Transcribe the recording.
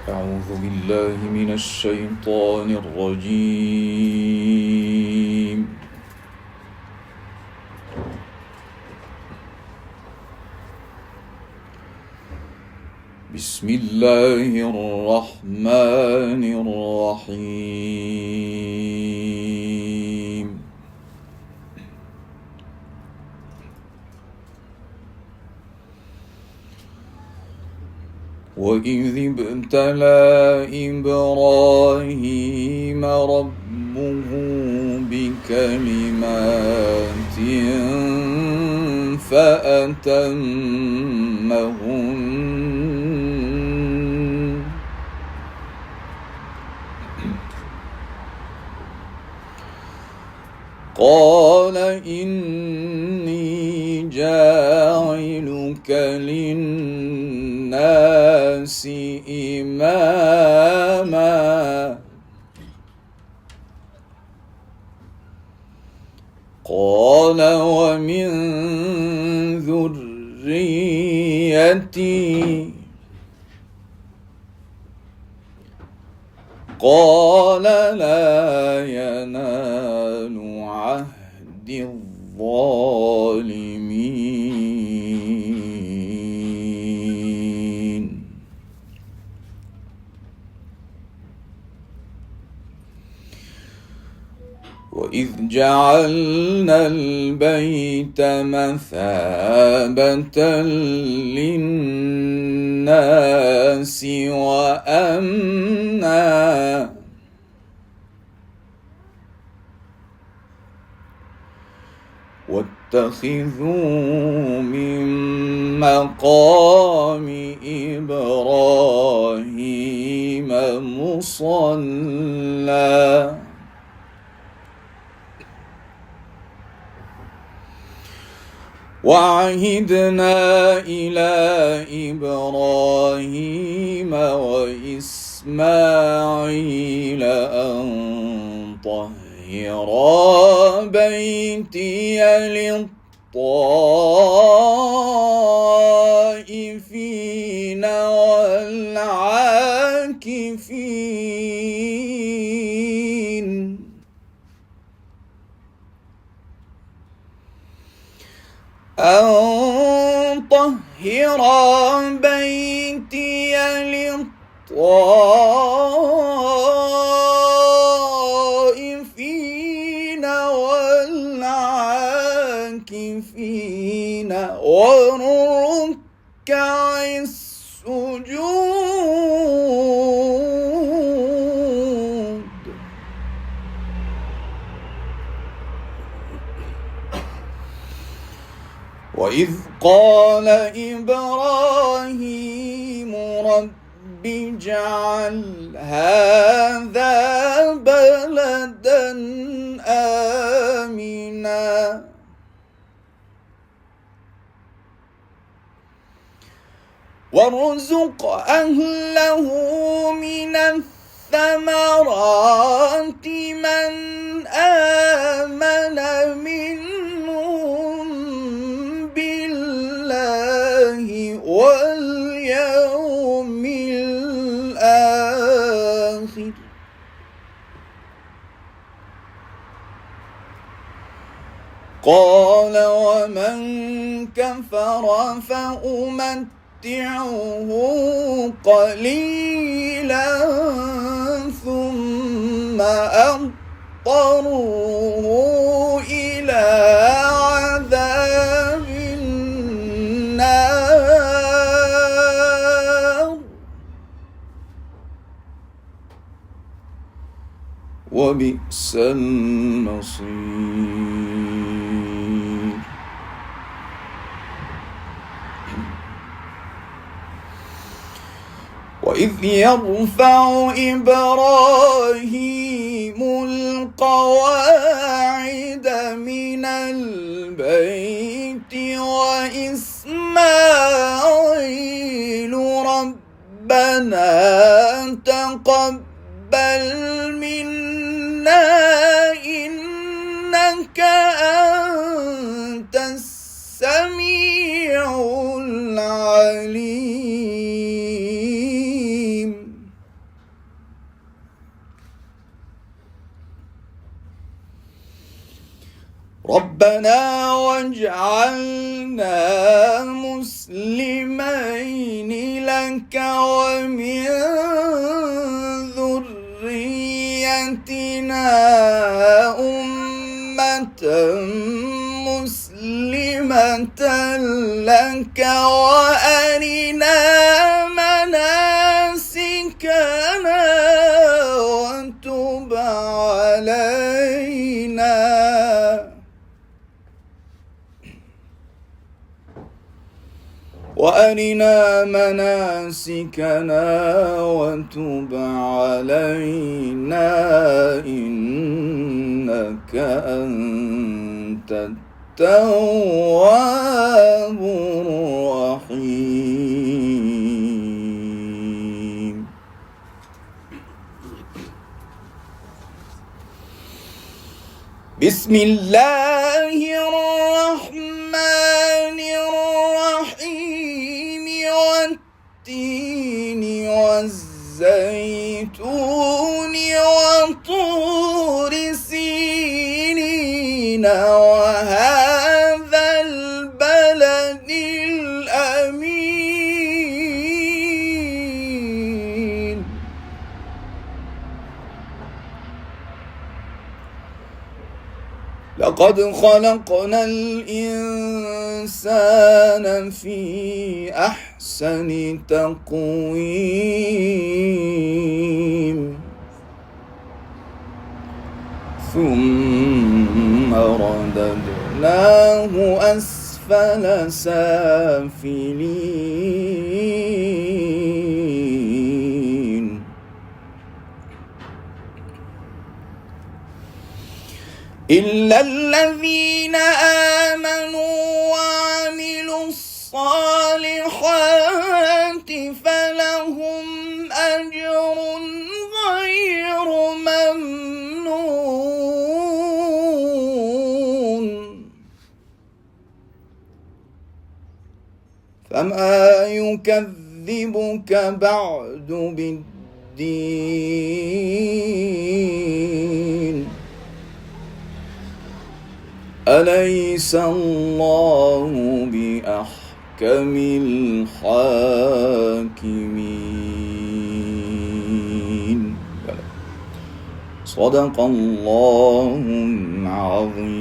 أعوذ بالله من الشيطان الرجيم. بسم الله الرحمن الرحيم. وإذ ابتلى إبراهيم ربه بكلمات فأتمهن قال إني جاعلك للناس إماما قال ومن ذريتي قال لا ينال عهد الظالمين. وإذ جعلنا البيت مثابة للناس وأمنا واتخذوا من مقام إبراهيم مصلى وعهدنا إلى إبراهيم وإسماعيل أن طهرا بيتي للطائفين والعاكفين أن طهر بيتي للطائفين والعاكفين والركع السجود. وإذ قال إبراهيم رب اجعل هذا بلدا آمنا وارزق أهله من الثمرات من آمن منهم بالله واليوم الآخر قال ومن كفر فأمتعه قليلا ثم أضطره إلى عذاب النار وبئس المصير. وإذ يرفع إبراهيم القواعد من البيت وإسماعيل ربنا تقبل منا إنك أنت السميع العليم. ربنا واجعلنا مسلمين لك ومن ذريتنا أمة مسلمة لك وأرنا مناسكنا وتب علينا وتب علينا إنك أنت التواب الرحيم. بسم الله الرحمن الرحيم والتين والزيتون وطور سينين وهذا البلد الأمين. لقد خلقنا الإنسان في أحسن تقويم ثم رددناه أسفل سافلين. إلا الذين آمنوا وعملوا الصالحات فلهم أجر غير ممنون. فما يكذبك بعد بالدين أليس الله بأحكم الحاكمين. صدق الله العظيم.